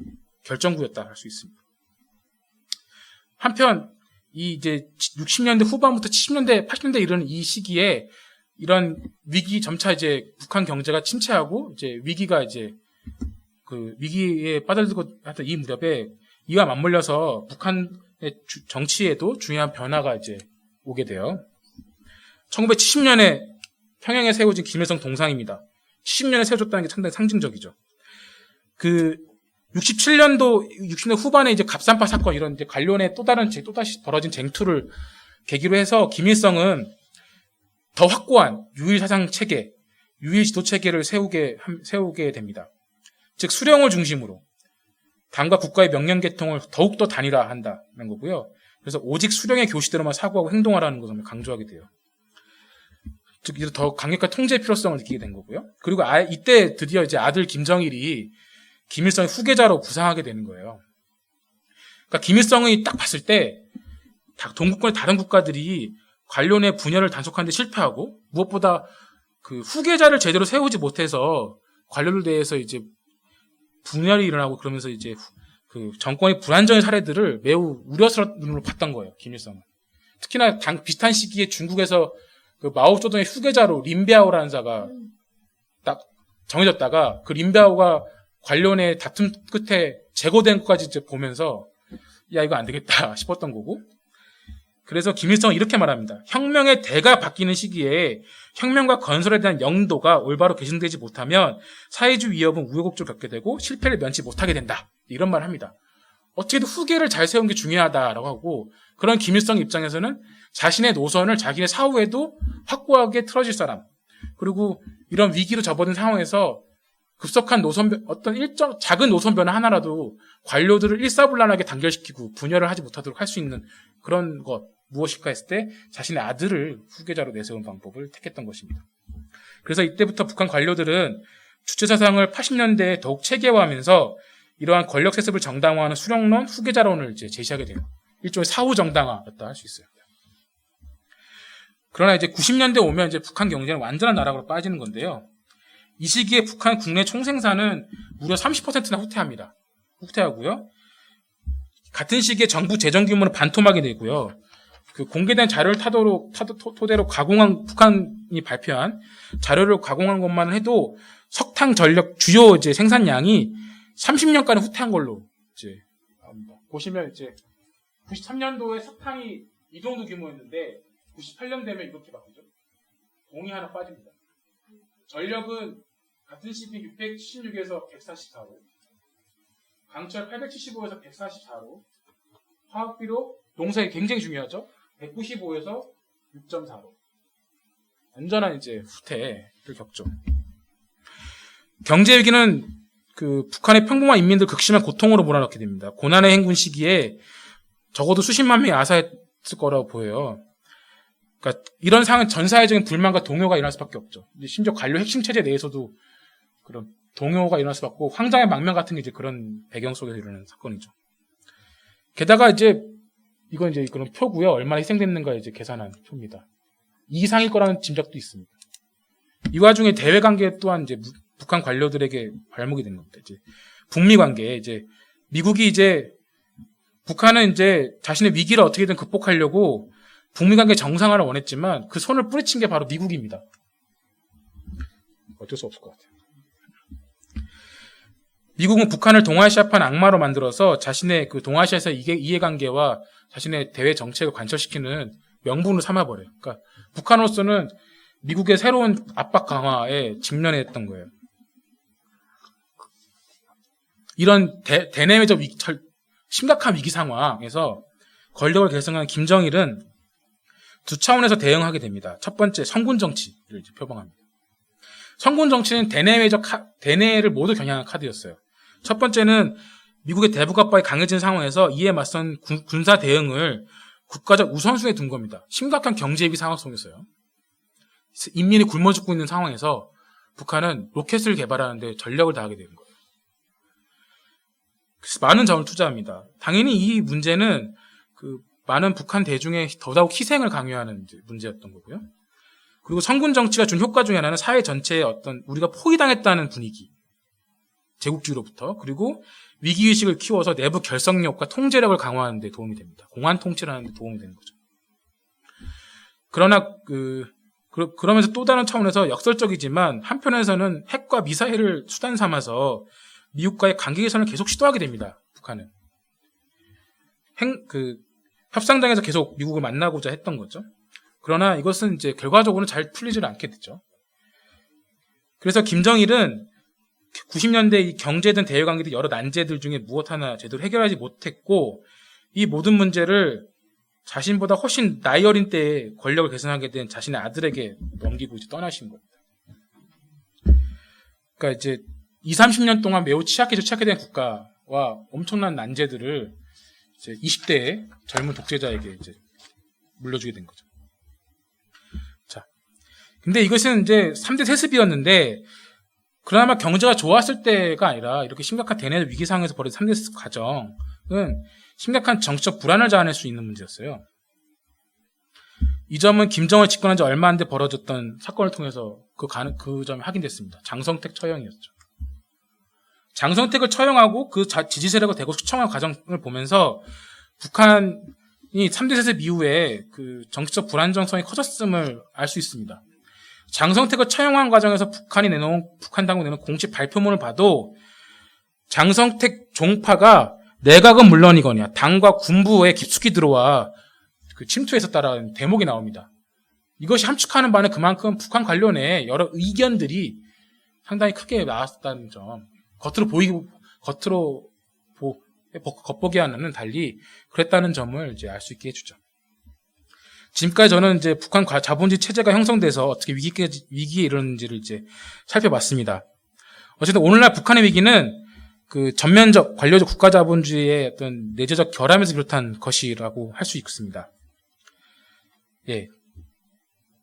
결정구였다 할 수 있습니다. 한편, 이 이제 60년대 후반부터 70년대, 80년대 이르는 이 시기에 이런 점차 이제 북한 경제가 침체하고 이제 위기에 빠져들고 하던 이 무렵에 이와 맞물려서 북한의 정치에도 중요한 변화가 이제 오게 돼요. 1970년에 평양에 세워진 김일성 동상입니다. 70년에 세워졌다는 게 상당히 상징적이죠. 60년 후반에 이제 갑산파 사건 이런 이제 관련해 또다시 벌어진 쟁투를 계기로 해서 김일성은 더 확고한 유일 사상 체계, 유일 지도 체계를 세우게 됩니다. 즉 수령을 중심으로 당과 국가의 명령 계통을 더욱더 단일화한다는 거고요. 그래서 오직 수령의 교시대로만 사고하고 행동하라는 것을 강조하게 돼요. 즉 이제 더 강력한 통제 필요성을 느끼게 된 거고요. 그리고 이때 드디어 이제 아들 김정일이 김일성의 후계자로 부상하게 되는 거예요. 그러니까 김일성이 딱 봤을 때 동구권의 다른 국가들이 관련의 분열을 단속하는 데 실패하고 무엇보다 그 후계자를 제대로 세우지 못해서 관료들 대해서 이제 분열이 일어나고 그러면서 이제 그 정권의 불안정의 사례들을 매우 우려스러운 눈으로 봤던 거예요. 김일성은. 특히나 비슷한 시기에 중국에서 그 마오쩌둥의 후계자로 린비아오라는 자가 딱 정해졌다가 그 린비아오가 관련의 다툼 끝에 제거된 것까지 이제 보면서 야 이거 안 되겠다 싶었던 거고. 그래서 김일성은 이렇게 말합니다. 혁명의 대가 바뀌는 시기에 혁명과 건설에 대한 영도가 올바로 개선되지 못하면 사회주의 위협은 우여곡절을 겪게 되고 실패를 면치 못하게 된다. 이런 말을 합니다. 어떻게든 후계를 잘 세우는 게 중요하다라고 하고, 그런 김일성 입장에서는 자신의 노선을 자기네 사후에도 확고하게 틀어질 사람, 그리고 이런 위기로 접어든 상황에서 급속한 어떤 일정 작은 노선 변화 하나라도 관료들을 일사불란하게 단결시키고 분열을 하지 못하도록 할 수 있는 그런 것 무엇일까 했을 때 자신의 아들을 후계자로 내세운 방법을 택했던 것입니다. 그래서 이때부터 북한 관료들은 주체사상을 80년대에 더욱 체계화하면서 이러한 권력 세습을 정당화하는 수령론, 후계자론을 이제 제시하게 돼요. 일종의 사후 정당화였다 할 수 있어요. 그러나 이제 90년대 오면 이제 북한 경제는 완전한 나락으로 빠지는 건데요. 이 시기에 북한 국내 총생산은 무려 30%나 후퇴하고요. 같은 시기에 정부 재정 규모는 반토막이 되고요. 그 공개된 자료를 토대로 북한이 발표한 자료를 가공한 것만 해도 석탄 전력 주요 이제 생산량이 30년간은 후퇴한 걸로 이제 나옵니다. 보시면 이제 93년도에 석탄이 이 정도 규모였는데 98년 되면 이렇게 바뀌죠. 동이 하나 빠집니다. 전력은 같은 시기 676에서 144로, 강철 875에서 144로, 화학비료, 농사에 굉장히 중요하죠. 195에서 6.4로. 완전한 이제 후퇴를 겪죠. 경제 위기는 그 북한의 평범한 인민들 극심한 고통으로 몰아넣게 됩니다. 고난의 행군 시기에 적어도 수십만 명이 아사했을 거라고 보여요. 그러니까 이런 상황은 전 사회적인 불만과 동요가 일어날 수밖에 없죠. 심지어 관료 핵심 체제 내에서도 그런 동요가 일어날 수밖에 없고 황장의 망명 같은 게 이제 그런 배경 속에서 일어나는 사건이죠. 게다가 이제 이건 이제 그런 표고요. 얼마나 희생됐는가 이제 계산한 표입니다. 이 이상일 거라는 짐작도 있습니다. 이 와중에 대외 관계 또한 이제 북한 관료들에게 발목이 된 겁니다. 이제 북미 관계에 이제 미국이 이제 북한은 이제 자신의 위기를 어떻게든 극복하려고 북미 관계 정상화를 원했지만 그 손을 뿌리친 게 바로 미국입니다. 어쩔 수 없을 것 같아요. 미국은 북한을 동아시아판 악마로 만들어서 자신의 그 동아시아에서 이해관계와 자신의 대외 정책을 관철시키는 명분으로 삼아버려요. 그러니까 북한으로서는 미국의 새로운 압박 강화에 직면했던 거예요. 이런 대내외적 심각한 위기 상황에서 권력을 계승한 김정일은 두 차원에서 대응하게 됩니다. 첫 번째, 성군 정치를 표방합니다. 성군 정치는 대내를 모두 겨냥한 카드였어요. 첫 번째는 미국의 대북 압박이 강해진 상황에서 이에 맞선 군사 대응을 국가적 우선순위에 둔 겁니다. 심각한 경제 위기 상황 속에서요. 인민이 굶어 죽고 있는 상황에서 북한은 로켓을 개발하는데 전력을 다하게 되는 거예요. 그래서 많은 자원을 투자합니다. 당연히 이 문제는 그 많은 북한 대중의 더더욱 희생을 강요하는 문제였던 거고요. 그리고 성군 정치가 준 효과 중에 하나는 사회 전체에 어떤 우리가 포위당했다는 분위기, 제국주의로부터, 그리고 위기의식을 키워서 내부 결속력과 통제력을 강화하는 데 도움이 됩니다. 공안 통치를 하는 데 도움이 되는 거죠. 그러나 그러면서 또 다른 차원에서 역설적이지만 한편에서는 핵과 미사일을 수단 삼아서 미국과의 관계 개선을 계속 시도하게 됩니다. 북한은. 협상장에서 계속 미국을 만나고자 했던 거죠. 그러나 이것은 이제 결과적으로는 잘 풀리질 않게 됐죠. 그래서 김정일은 90년대 이 경제든 대외관계든 여러 난제들 중에 무엇 하나 제대로 해결하지 못했고 이 모든 문제를 자신보다 훨씬 나이 어린 때에 권력을 계승하게 된 자신의 아들에게 넘기고 이제 떠나신 겁니다. 그러니까 이제 20, 30년 동안 매우 취약해 된 국가와 엄청난 난제들을 이제 20대의 젊은 독재자에게 이제 물려주게 된 거죠. 자, 근데 이것은 이제 3대 세습이었는데 그나마 경제가 좋았을 때가 아니라 이렇게 심각한 대내 위기 상황에서 벌어진 3대 세습 과정은 심각한 정치적 불안을 자아낼 수 있는 문제였어요. 이 점은 김정을 집권한 지 얼마 안 돼 벌어졌던 사건을 통해서 그 점이 확인됐습니다. 장성택 처형이었죠. 장성택을 처형하고 그 지지 세력을 대거 수청한 과정을 보면서 북한이 3대 세습 이후에 그 정치적 불안정성이 커졌음을 알 수 있습니다. 장성택을 처형한 과정에서 북한 당국이 내놓은 공식 발표문을 봐도 장성택 종파가 내각은 물론이거니와 당과 군부에 깊숙이 들어와 그 침투했었다라는 대목이 나옵니다. 이것이 함축하는 바는 그만큼 북한 관련해 여러 의견들이 상당히 크게 나왔다는 점. 겉보기 하는 달리 그랬다는 점을 이제 알 수 있게 해주죠. 지금까지 저는 이제 북한 자본주의 체제가 형성돼서 어떻게 위기에 이르는지를 이제 살펴봤습니다. 어쨌든 오늘날 북한의 위기는 그 전면적 관료적 국가자본주의의 어떤 내재적 결함에서 비롯한 것이라고 할 수 있습니다. 예.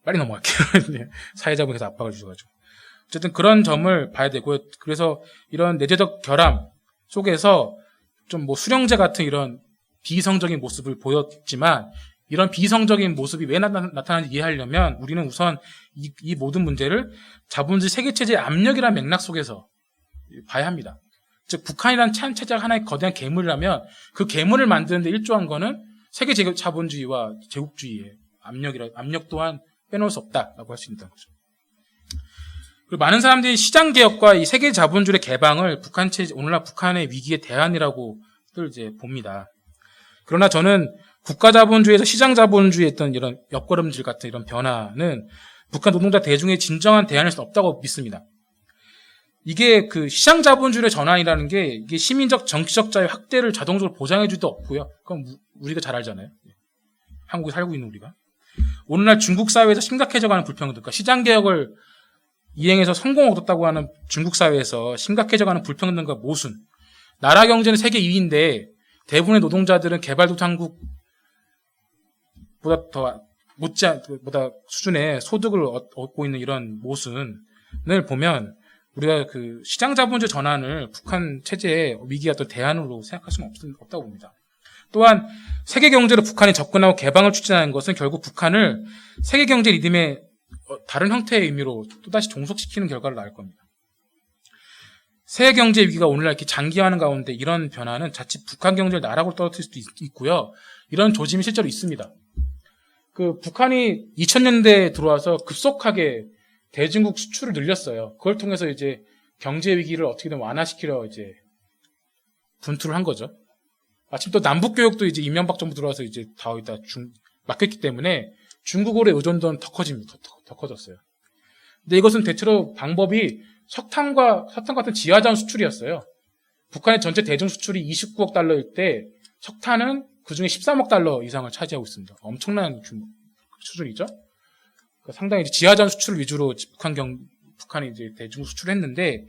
빨리 넘어갈게요. 네. 사회자분께서 압박을 주셔가지고. 어쨌든 그런 점을 봐야 되고요. 그래서 이런 내재적 결함 속에서 좀 뭐 수령제 같은 이런 비이성적인 모습을 보였지만 이런 비이성적인 모습이 왜 나타나는지 이해하려면 우리는 우선 이 모든 문제를 자본주의 세계체제의 압력이라는 맥락 속에서 봐야 합니다. 즉 북한이라는 체제가 하나의 거대한 괴물이라면 그 괴물을 만드는 데 일조한 거는 세계 자본주의와 제국주의의 압력 또한 빼놓을 수 없다라고 할 수 있다는 거죠. 그리고 많은 사람들이 시장개혁과 이 세계 자본주의의 개방을 오늘날 북한의 위기의 대안이라고들 이제 봅니다. 그러나 저는 국가자본주의에서 시장자본주의의 어떤 이런 옆걸음질 같은 이런 변화는 북한 노동자 대중의 진정한 대안일 수 없다고 믿습니다. 이게 그 시장자본주의의 전환이라는 게 이게 시민적 정치적 자유 확대를 자동적으로 보장해 줄도 없고요. 그건 우리가 잘 알잖아요. 한국에 살고 있는 우리가. 오늘날 중국 사회에서 심각해져가는 불평등과 시장개혁을 이행해서 성공 얻었다고 하는 중국 사회에서 심각해져가는 불평등과 모순. 나라 경제는 세계 2위인데 대부분의 노동자들은 개발도상국보다 더 보다 수준의 소득을 얻고 있는 이런 모순을 보면 우리가 그 시장자본주의 전환을 북한 체제의 위기의 어떤 대안으로 생각할 수는 없다고 봅니다. 또한 세계 경제로 북한이 접근하고 개방을 추진하는 것은 결국 북한을 세계 경제 리듬의 다른 형태의 의미로 또다시 종속시키는 결과를 낳을 겁니다. 세계 경제 위기가 오늘날 이렇게 장기화하는 가운데 이런 변화는 자칫 북한 경제를 나락으로 떨어뜨릴 수도 있고요. 이런 조짐이 실제로 있습니다. 그 북한이 2000년대에 들어와서 급속하게 대중국 수출을 늘렸어요. 그걸 통해서 이제 경제 위기를 어떻게든 완화시키려 이제 분투를 한 거죠. 마침 또 남북 교역도 이제 이명박 정부 들어와서 이제 다 여기다 막혔기 때문에 중국으로의 의존도는 더 커졌어요. 근데 이것은 대체로 방법이 석탄 같은 지하자원 수출이었어요. 북한의 전체 대중 수출이 29억 달러일 때 석탄은 그 중에 13억 달러 이상을 차지하고 있습니다. 엄청난 수준이죠. 그러니까 상당히 이제 지하자원 수출 위주로 북한이 이제 대중 수출을 했는데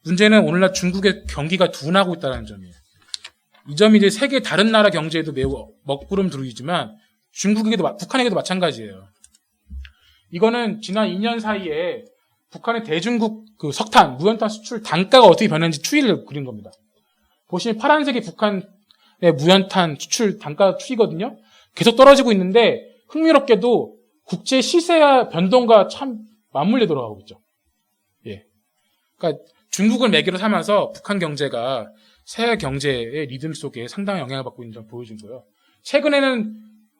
문제는 오늘날 중국의 경기가 둔하고 있다는 점이에요. 이 점이 이제 세계 다른 나라 경제에도 매우 먹구름 두르이지만 북한에게도 마찬가지예요. 이거는 지난 2년 사이에 북한의 대중국 그 석탄, 무연탄 수출 단가가 어떻게 변했는지 추이를 그린 겁니다. 보시면 파란색이 북한의 무연탄 수출 단가 추이거든요. 계속 떨어지고 있는데 흥미롭게도 국제 시세와 변동과 참 맞물려 돌아가고 있죠. 예. 그러니까 중국을 매개로 삼아서 북한 경제가 세계 경제의 리듬 속에 상당한 영향을 받고 있는 점 보여준 거예요. 최근에는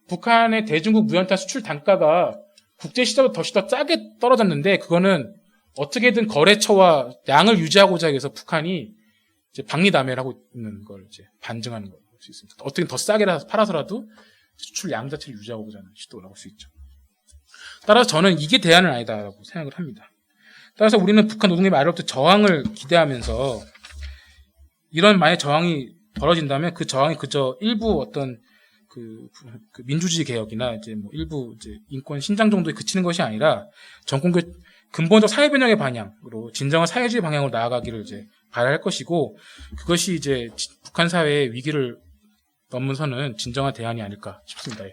북한의 대중국 무연탄 수출 단가가 국제 시장보다 더 싸게 떨어졌는데 그거는 어떻게든 거래처와 양을 유지하고자 해서 북한이 이제 박리담회를 하고 있는 걸 이제 반증하는 걸 볼 수 있습니다. 어떻게든 더 싸게 팔아서라도 수출 양 자체를 유지하고자 하는 시도라고 할 수 있죠. 따라서 저는 이게 대안은 아니다라고 생각을 합니다. 따라서 우리는 북한 노동의 말로부터 저항을 기대하면서 이런 만약 저항이 벌어진다면 그 저항이 그저 일부 어떤 그 민주주의 개혁이나 이제 뭐 일부 이제 인권 신장 정도에 그치는 것이 아니라 근본적 사회 변형의 방향으로 진정한 사회주의 방향으로 나아가기를 이제 바랄 것이고 그것이 이제 북한 사회의 위기를 넘은 선은 진정한 대안이 아닐까 싶습니다.